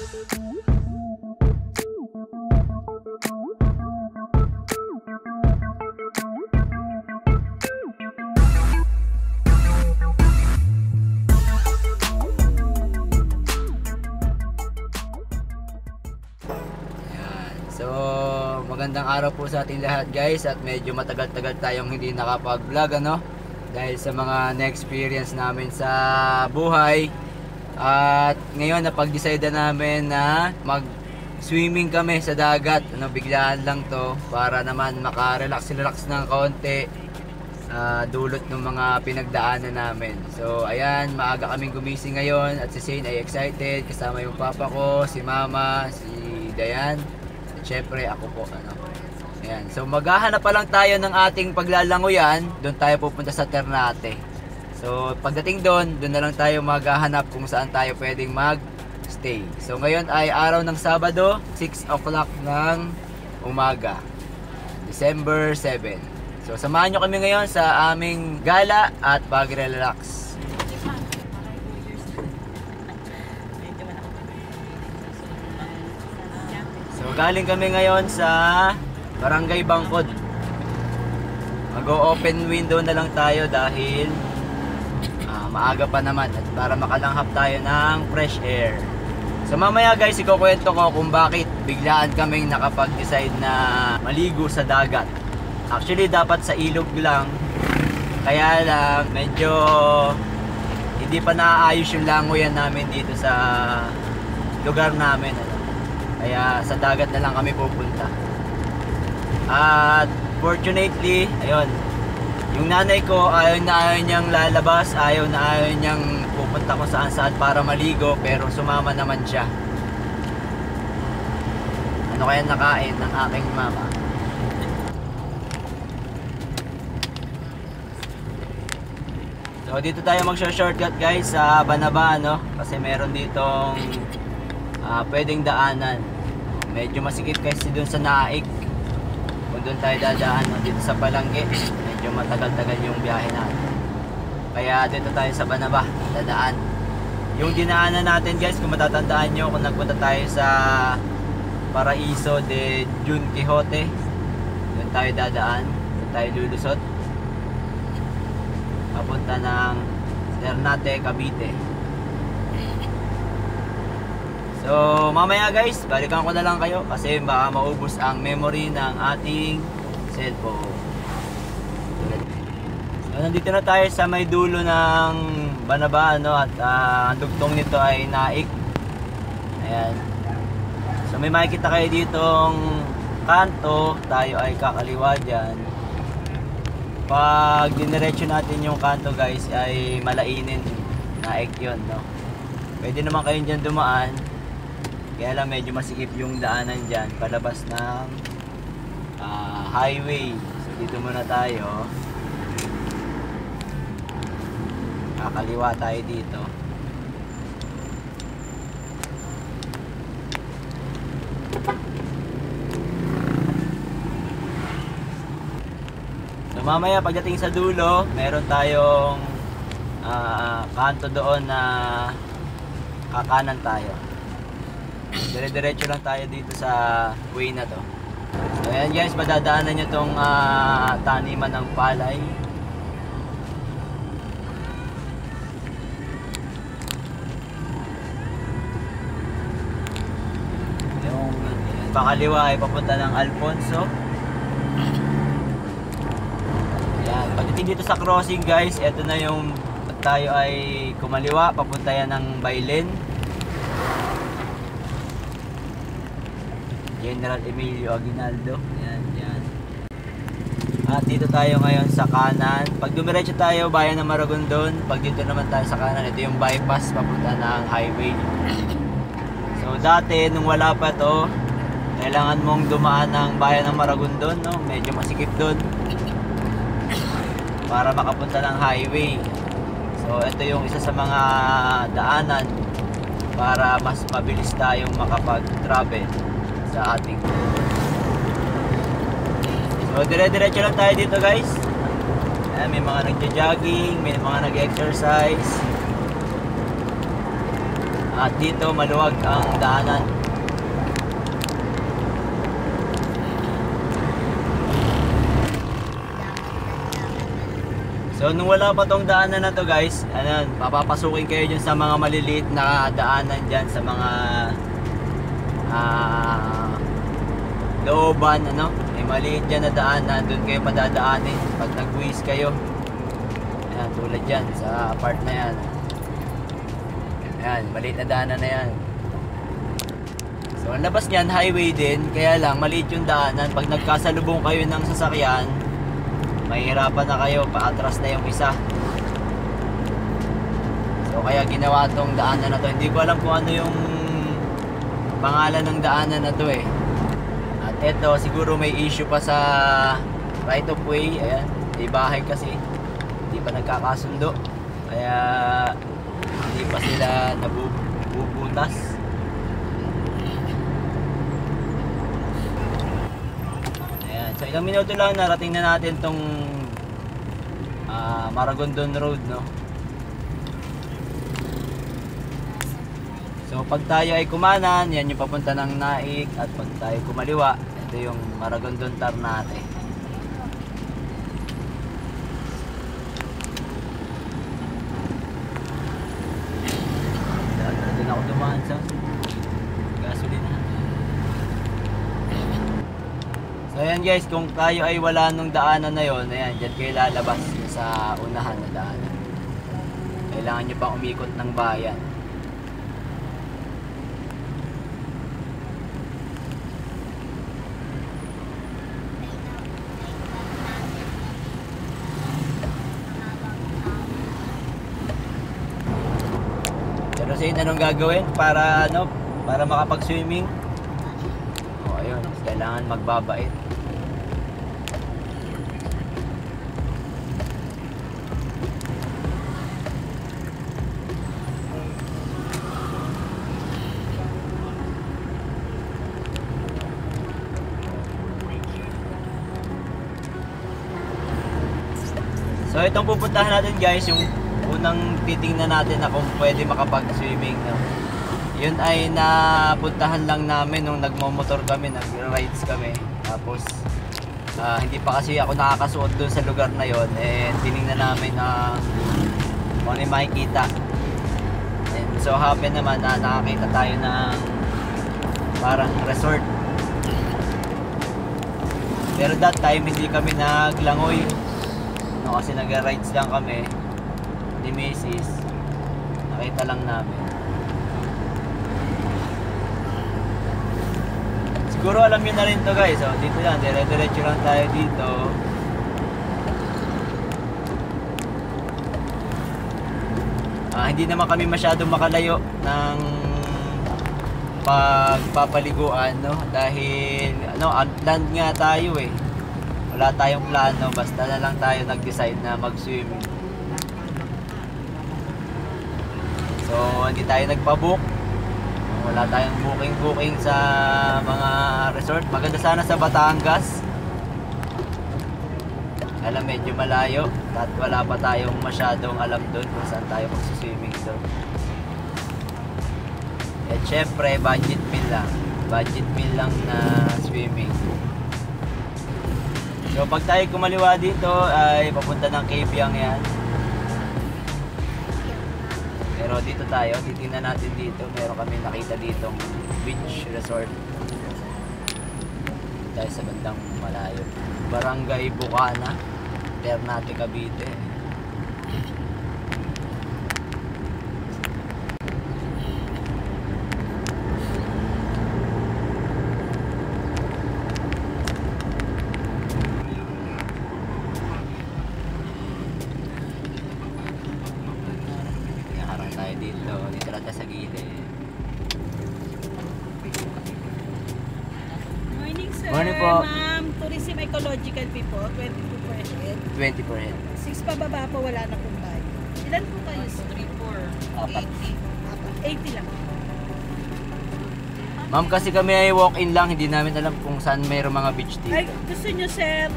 So, magandang araw po sa ating lahat guys, at medyo matagal-tagal tayong hindi nakapag-vlog ano, dahil sa mga na-experience namin sa buhay. At ngayon napag-decide namin na mag-swimming kami sa dagat, ano, biglaan lang to para naman maka-relax ng konti sa dulot ng mga pinagdaanan namin. So ayan, maaga kaming gumising ngayon at si Shane ay excited, kasama yung papa ko, si mama, si Dayan. Siyempre ako po ano. Ayan. So maghahanap pa lang tayo ng ating paglalangoyan. Doon tayo pupunta sa Ternate. So pagdating doon na lang tayo maghahanap kung saan tayo pwedeng mag-stay. So ngayon ay araw ng Sabado, 6 o'clock ng umaga, December 7. So samahan nyo kami ngayon sa aming gala at pag-relax. So galing kami ngayon sa Barangay Bangkod. Mag-o-open window na lang tayo dahil maaga pa naman at para makalanghap tayo ng fresh air. So mamaya guys, ikukwento ko kung bakit biglaan kaming nakapag-decide na maligo sa dagat. Actually dapat sa ilog lang, kaya lang medyo hindi pa naayos yung langoyan namin dito sa lugar namin ano. Kaya sa dagat na lang kami pupunta. At fortunately, ayun, yung nanay ko ayaw niyang lalabas, ayaw niyang pupunta kung saan para maligo, pero sumama naman siya. Ano kaya nakain ng aking mama? So dito tayo mag-shortcut guys sa Banaba no, kasi meron ditong pwedeng daanan. Medyo masikip kasi dun sa Naik. Kung dun tayo dadaan no, dito sa Palangge, medyo matagal-tagal yung biyahe natin. Kaya dito tayo sa Banaba dadaan. Yung dinaanan natin guys, kung matatandaan nyo, kung nagpunta tayo sa Paraiso de Jun Quijote, dun tayo dadaan, dun tayo lulusot papunta ng Ternate, Cavite. So mamaya guys, balikan ko na lang kayo kasi baka maubos ang memory ng ating cellphone. So nandito na tayo sa may dulo ng Banaba no, at ang dugtong nito ay Naik. Ayan. So may makikita kayo ditong kanto, tayo ay kakaliwa dyan. Pag diniretso natin yung kanto guys ay Malainin, Naik yun no. Pwede naman kayong dyan dumaan, kaya lang medyo masikip yung daanan dyan palabas ng highway. So dito muna tayo, kakaliwa tayo dito. So mamaya pagdating sa dulo, meron tayong kanto doon na kakanan tayo. Dire-diretso lang tayo dito sa way na to. So ayan guys, madadaanan nyo tong taniman ng palay. Yung pakaliwa ay papunta ng Alfonso. Ayan, pagdating dito sa crossing guys, eto na yung tayo ay kumaliwa, papunta yan ng Bailen, General Emilio Aguinaldo. Yan, yan. At dito tayo ngayon sa kanan. Pag dumiretso tayo, bayan ng Maragondon. Pag dito naman tayo sa kanan, ito yung bypass papunta ng highway. So dati, nung wala pa to, kailangan mong dumaan ng bayan ng Maragondon no? Medyo masikip doon para makapunta ng highway. So ito yung isa sa mga daanan para mas mabilis tayong makapag-travel sa ating. So dire-diretso lang tayo dito guys. Ayan, may mga nagja-jogging, may mga nag-exercise. At dito maluwag ang daanan. So nung wala pa tong daanan na to guys, ano, papapasukin kayo dyan sa mga maliliit na daanan dyan sa mga looban, ano, may maliit dyan na daanan, doon kayo padadaanin pag nag-quiz kayo. Ayan, tulad dyan sa part na yan. Ayan, maliit na daanan na yan. So ang labas nyan, highway din, kaya lang maliit yung daanan. Pag nagkasalubong kayo ng sasakyan, mahihirapan na kayo, paatras na yung isa. So kaya ginawa tong daanan na to. Hindi ko alam kung ano yung pangalan ng daanan na to eh. At eto, siguro may issue pa sa right of way. Ayan, may bahay kasi hindi pa nagkakasundo, kaya hindi pa sila nabubutas. So ilang minuto lang narating na natin tong Maragondon Road, no? So pag tayo ay kumanan, yan yung papunta ng Naik, at pag tayo kumaliwa, ito yung Maragondon Ternate. Doon ako dumaan sa gasolina. So ayan guys, kung tayo ay wala nung daanan na yon, ayan, dyan kayo lalabas sa unahan na daanan. Kailangan nyo pang umikot ng bayan. Pero sa inyo, anong gagawin para ano, para makapag-swimming? O ayun, kailangan magbabait. So itong pupuntahan natin guys, yung unang titingnan natin na kung pwede makapag-swimming, no? Yun ay napuntahan lang namin nung nagmo-motor kami, nag-rides kami. Tapos hindi pa kasi ako nakakasuot doon sa lugar na yon, eh tiningnan namin na kung ano yung makikita. And so happy naman na nakakita tayo ng parang resort. Pero that time hindi kami naglangoy, no, kasi nag-rides lang kami ni Mrs. Nakita lang namin. Siguro alam nyo na rin to guys. So, dito lang, dire-diretso lang tayo dito. Hindi naman kami masyadong makalayo ng pagpapaliguan, no? Dahil ano, unplanned nga tayo eh. Wala tayong plano, basta na lang tayo nag-decide na mag-swimming. So hindi tayo nagpa-book. Wala tayong booking sa mga resort. Maganda sana sa Batangas. Alam, medyo malayo at wala pa tayong masyadong alam doon kung saan tayo mag-swimming doon. At syempre budget meal lang. Budget meal lang na swimming. So pag tayo kumaliwa dito ay papunta ng Kabyang yan. Pero dito tayo, titingnan natin dito. Meron kami nakita dito beach resort. Tayo sa bandang malayo. Barangay Bukana, Ternate, Cavite. Dito lang sa gilid. Morning sir. Morning po. Ma'am, tourism ecological fee po, 20 per head. 20 per head. 6 pababa po, wala na pong bayad. Ilan po kayo? 4. 80 lang. Ma'am, kasi kami ay walk-in lang, hindi namin alam kung saan mayroong mga beach dito. Ay, gusto nyo sir,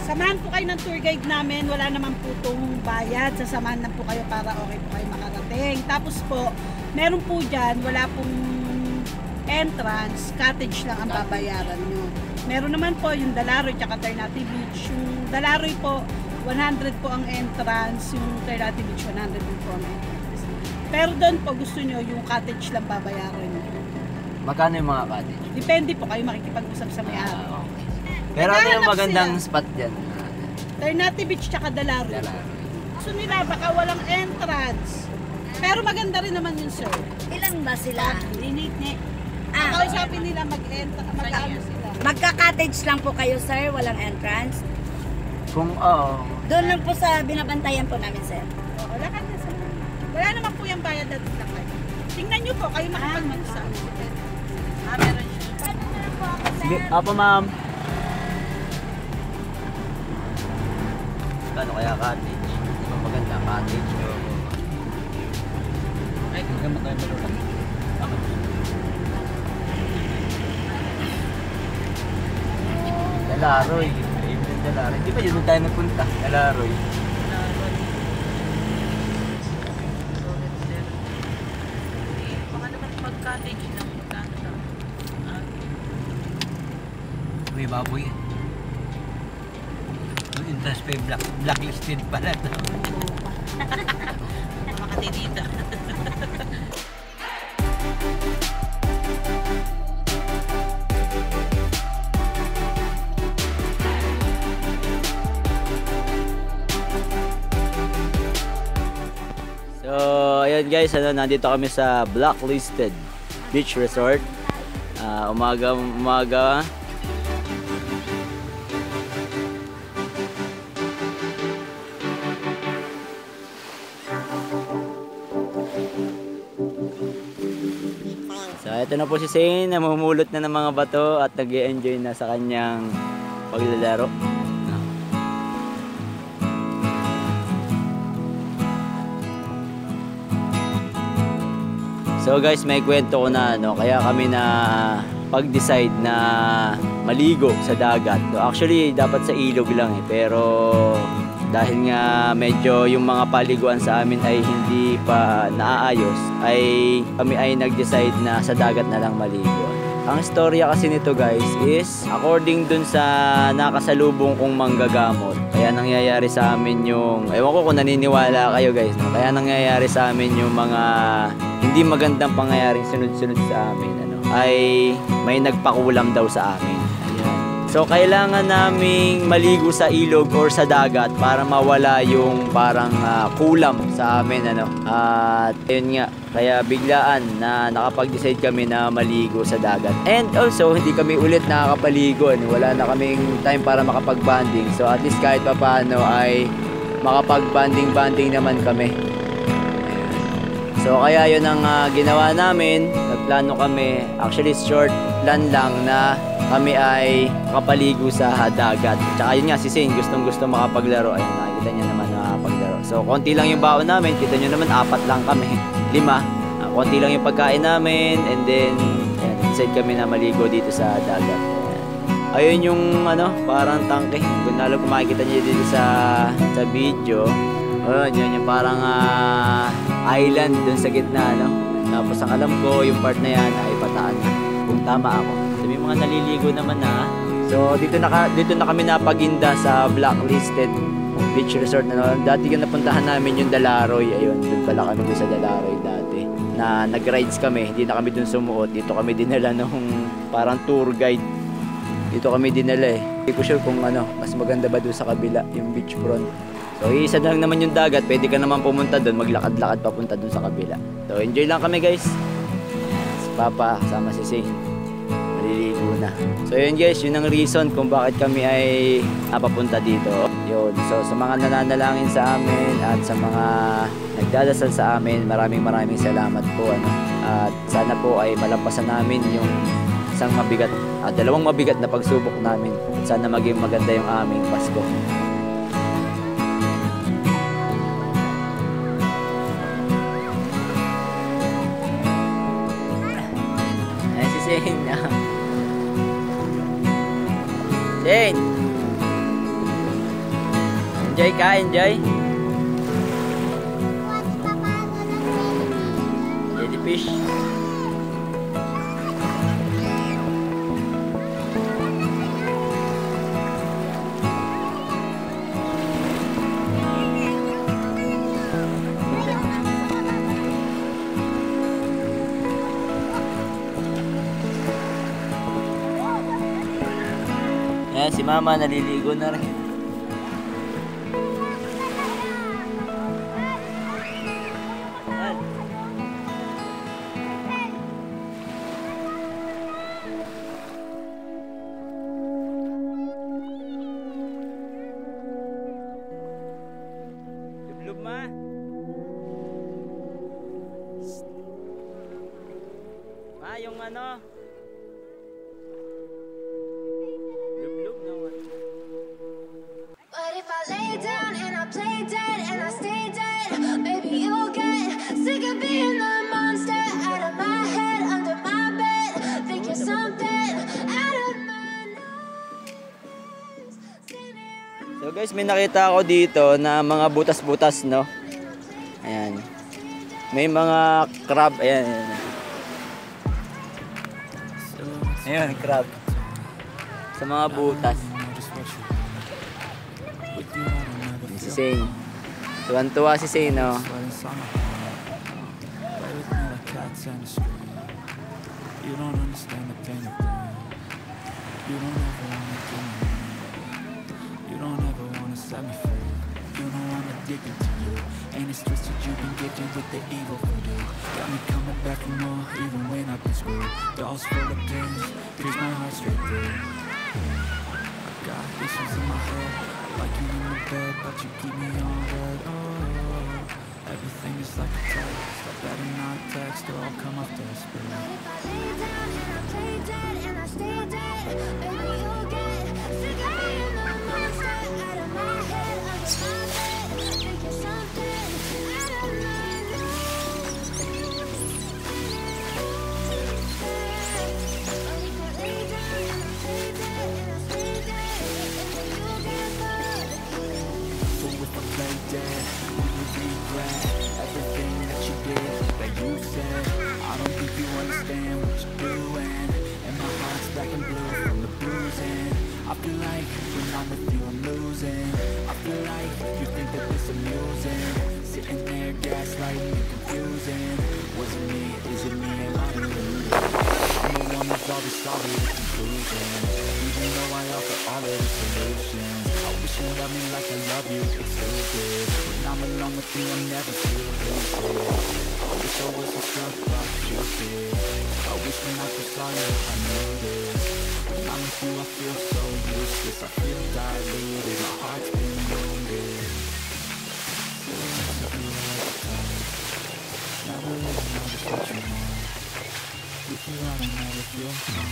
samahan po kayo ng tour guide namin, wala naman po itong bayad, sasamahan lang po kayo para okay po kayo makarating. Tapos po, Meron po dyan, wala pong entrance, cottage lang ang babayaran nyo. Meron naman po yung Dalaroy tsaka Ternate Beach. Yung Dalaroy po, 100 po ang entrance, yung Ternate Beach, 100 din po ang entrance. Pero doon po gusto nyo, yung cottage lang babayaran nyo. Magkano yung mga cottage? Depende po, kayo makikipag-usap sa may-ari. Okay. Pero ano yung magandang spot dyan? Ternate Beach tsaka Dalaroy. Gusto nila, baka walang entrance. Pero maganda rin naman yun, sir. Ilan ba sila? Linit-nit. Kausapin nila mag-ano sila. Magka-cottage lang po kayo, sir? Walang entrance? Kung oo. Doon lang po sa binabantayan po namin, sir. Oo, lakad na sa wala naman po yung bayad at lakad. Tingnan nyo po, kayo makapag-usap. Meron siya. Sige, apa ma'am. Ano kaya cottage? Di ba maganda cottage? Ay, kung magkano tayo lang. Dalaroy. Dalaroy. Di ba yun tayo nagpunta? Dalaroy. Baka naman pag-cottage lang, magkano lang. May baboy yan. Yung tas pa yung blacklisted pala. Makatitita. So, ayun guys, nandito kami sa Blacklisted Beach Resort. Umaga. So, ito na po si Shane, namumulot na ng mga bato at nag-i-enjoy na sa kanyang paglalaro. So guys, may kwento ko na kaya kami na pag-decide na maligo sa dagat. So, actually, dapat sa ilog lang pero dahil nga medyo yung mga paliguan sa amin ay hindi pa naaayos, ay kami ay nag-decide na sa dagat na lang maligo. Ang istorya kasi nito guys is according dun sa nakasalubong kong manggagamot. Kaya nangyayari sa amin yung, ewan ko kung naniniwala kayo guys, kaya nangyayari sa amin yung mga hindi magandang pangyayaring sunod-sunod sa amin, ay may nagpakulam daw sa amin. Ayan. So kailangan naming maligo sa ilog or sa dagat para mawala yung parang kulam sa amin. At yun nga, kaya biglaan na nakapag-decide kami na maligo sa dagat. And also, hindi kami ulit nakakapaligo. Wala na kaming time para makapag-banding. So at least kahit pa paano ay makapag-banding naman kami. So kaya yun ang ginawa namin. Nagplano kami, actually short plan lang na kami ay makapaligo sa dagat. Tsaka yun nga, si Shane gustong-gusto makapaglaro. Ayun, nakikita niya naman nakapaglaro. So konti lang yung baon namin, kita nyo naman 4 lang kami, 5. Konti lang yung pagkain namin, and then decide kami na maligo dito sa dagat. Ayun yung parang tangke. Kung makikita niyo dito sa video. Ayun, yun yung parang island dun sa gitna, Tapos ang alam ko, yung part na yan ay Bataan na. Kung tama ako. So, may mga naliligo naman na. So, dito na kami napaginda sa Blacklisted Beach Resort. Dati yung napuntahan namin yung Dalaroy. Ayun, dun pala kami dun sa Dalaroy dati. Na nag-rides kami. Hindi na kami dun sumuot. Dito kami dinala nung parang tour guide. Dito kami dinala eh. Hindi ko sure kung mas maganda ba dun sa kabila, yung beachfront. So, isa lang naman yung dagat, pwede ka naman pumunta doon, maglakad-lakad papunta doon sa kabila. So, enjoy lang kami guys. Si Papa, kasama si Shane. Maliligo na. So, yun guys, yun ang reason kung bakit kami ay napapunta dito. Yun. So, sa mga nananalangin sa amin at sa mga nagdadasal sa amin, maraming salamat po. At sana po ay malampasan namin yung isang mabigat, dalawang mabigat na pagsubok namin. At sana maging maganda yung aming Pasko. Shane, enjoy ka, enjoy. Hindi jellyfish. Ayan, si Mama naliligo na rin. Lublog ma. Ma, yung ano? Lublog naman. But if I lay down and I play dead and I stay dead, maybe you'll get sick of being the monster out of my head, under my bed. Think you're something out of my nose. So guys, may nakita ako dito na mga butas-butas, no? Ayan. May mga crab, ayan. Ayan, crab. Sa mga butas. Si Shane. Tuwan-tuwa si Shane, no? You don't understand the pain of pain. You don't ever wanna give me. You don't ever wanna set me free. You know I'm addicted to you, and it's twisted. You've been gifted with the evil voodoo. Got me coming back for more, even when I've been screwed. Dolls full of pins, pierce my heart straight through. Got issues in my head, like you in the bed, but you keep me on red. Oh, everything is like a text. I better not text or I'll come up desperate. But if I lay down and I play dead and I stay dead, maybe you'll get sick of being the monster out of my head, under my bed. Think you're something out of my nose. But if I lay down and I play dead and I stay dead, maybe you'll get bored. So if I play dead, will you regret everything that you did, that you said? I don't think you understand what you're doing, and my heart's black and blue from the bruising. I feel like when I'm with you I'm losing. I feel like you think that this amusing, sitting there gaslighting and confusing. Was it me? Is it me? Am I the loser? I'm the one that's always sorry with conclusions, even though I offer all of the solutions. I wish you loved me like I love you, it's stupid. When I'm alone with you, I'm never too lucid. I wish I wasn't struck by Cupid. I wish when I first saw you, I knew this. When I'm with you, I feel so useless. I feel diluted, my heart's been wounded. Still looks at me like a touch. Never really know just what you want. With you, I don't know if you're fine.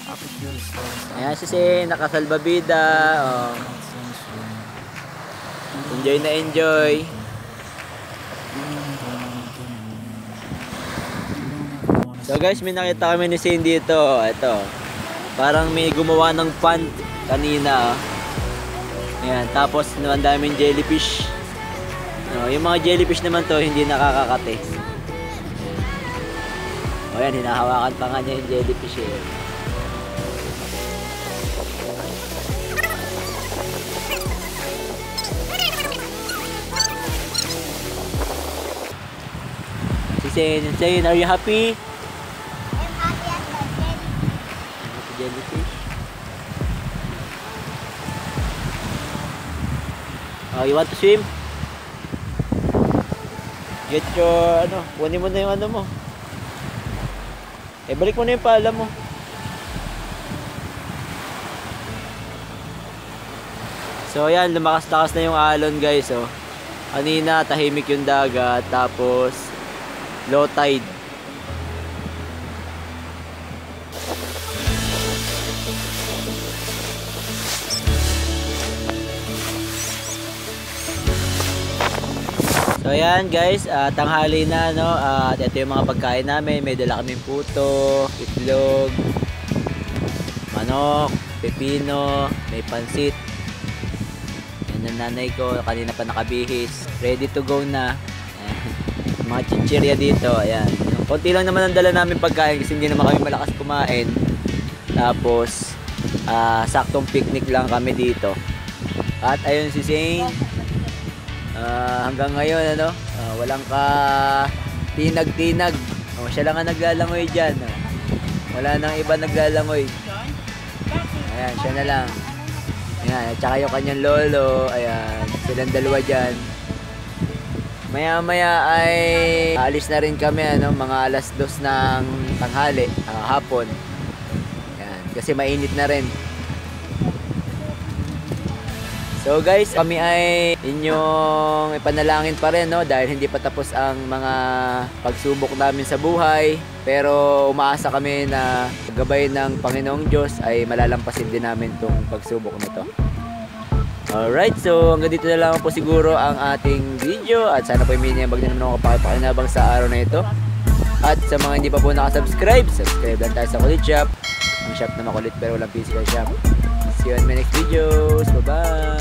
I could feel the stars. Ayan si Shane, nakasalbabida. Oh. Enjoy na enjoy. So guys, may nakita kami ni Shane dito. Ito. Parang may gumawa ng pond kanina. Ayan, tapos ang daming jellyfish. Yung mga jellyfish naman to hindi nakakakate. O yan, hinahawakan pa nga niya yung jellyfish eh. Shane, are you happy? I'm happy as a jellyfish. Jellyfish. Oh, you want to swim? Get your, kunin mo na yung mo. Balik mo na yung pala mo. So, ayan, lumakas-lakas na yung alon, guys, oh. Kanina, tahimik yung dagat, tapos low tide. So ayan guys, tanghali na, no? At ito yung mga pagkain namin. May dala kaming puto, itlog, manok, pepino, may pansit. Yan ang nanay ko, kanina pa nakabihis. Ready to go na. mga chichirya dito. Ayan. Konti lang naman ang dala namin pagkain kasi hindi naman kami malakas kumain. Tapos, saktong picnic lang kami dito. At ayun si Zane. Hanggang ngayon, ano, walang ka tinag-tinag. Siya lang ang naglalangoy dyan. Wala nang iba naglalangoy. Ayan, siya na lang. Ayan, at saka yung kanyang lolo. Ayan, silang dalawa dyan. Maya-maya ay alis na rin kami, ano, mga alas 2 ng tanghali, hapon. Ayan, kasi mainit na rin. So guys, kami ay inyong ipanalangin pa rin, no, dahil hindi pa tapos ang mga pagsubok namin sa buhay. Pero umaasa kami na gabay ng Panginoong Diyos ay malalampasin din namin itong pagsubok na to. Alright, so hanggang dito na lang po siguro ang ating video. At sana po yung miniyambag na naman ako pakipakinabang sa araw na ito. At sa mga hindi pa po nakasubscribe, subscribe lang tayo sa Kulit Shop. Ang shop na makulit pero walang physical shop. See you on my next videos. Bye-bye!